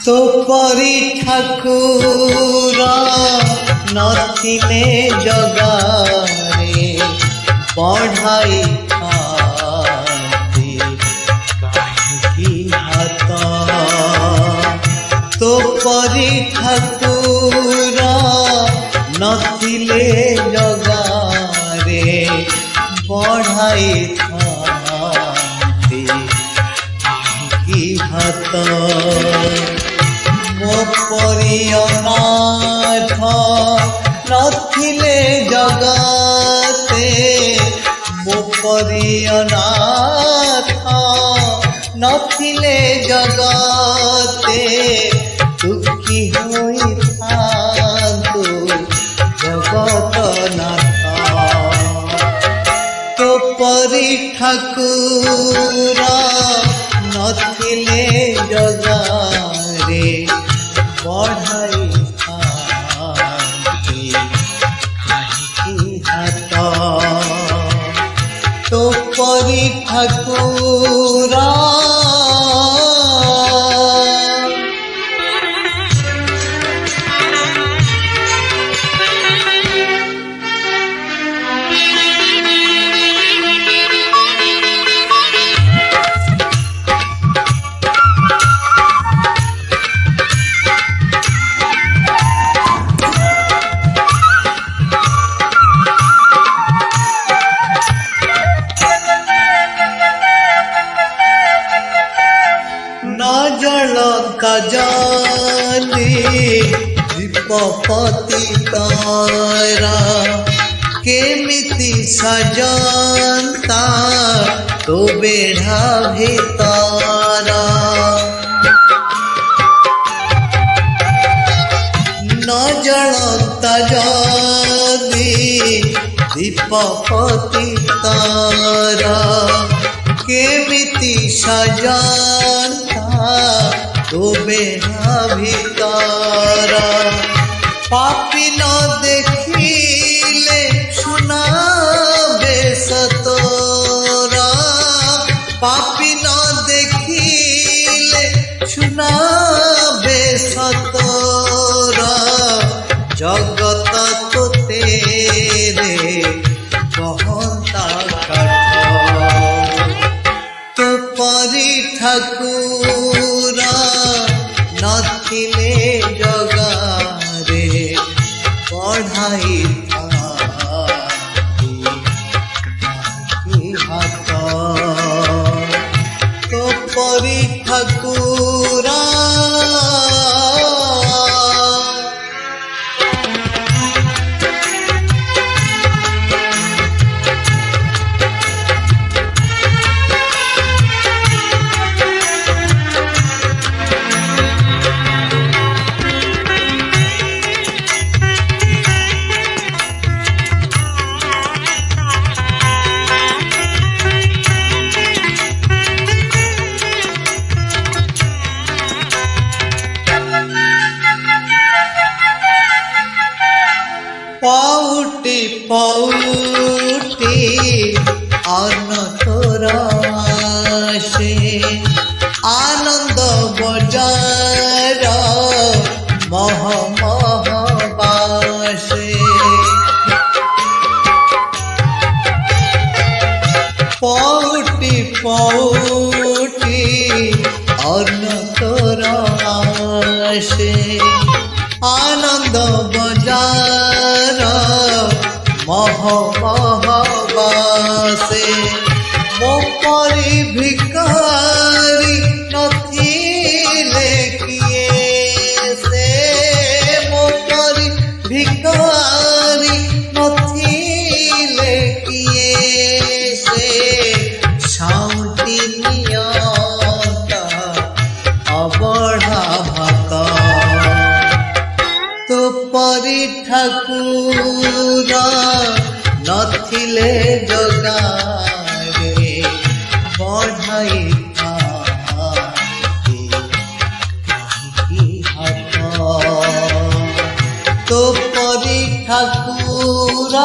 तो परी ठाकुर नथिले जगारे बढ़ाई खाती काहिकी हाथ। तो परी ठाकुर नथिले जगारे बढ़ाई खाती काहिकी हाथ। मो परी अनाथ नथिले जगते, मो परी अनाथ नथिले जगते दुखी होई थांतु जगतनाथ। तो परी ठाकुर नथिले जगारे बढ़ाई खाती काहिकी हाथ। तो परी ठाकुर काजली दीपपति तारा केमिति सजंता तो बेढ़ा भितारा। न जलता जदी दीपपति तारा केमिति सजंता तो बेढ़ा भितारा। पापी न देखिले सुनाबे सतोरा, पापी न देखिले सुनाबे सतोरा। जगत तो तेरे कहता काठ। तो परी ठाकुर नथिले जगारे बढ़ाई खाती काहिकी हाथ। तो परी ठाकुर पौटी पौटी अन्न तोरा से आनंद बजार मह मह बासे। पौटी पौटी अन्न तोरा से आनंद बजार मह मह बासे। मो परी भिखारी नथिले किए से, मो परी भिखारी नथिले किए से। साउंटी नियता अबढ़ा भात। तो परी ठाकुर नथिले जगारे बढ़ाई खाती काहिकी हाथ। तो परी ठाकुर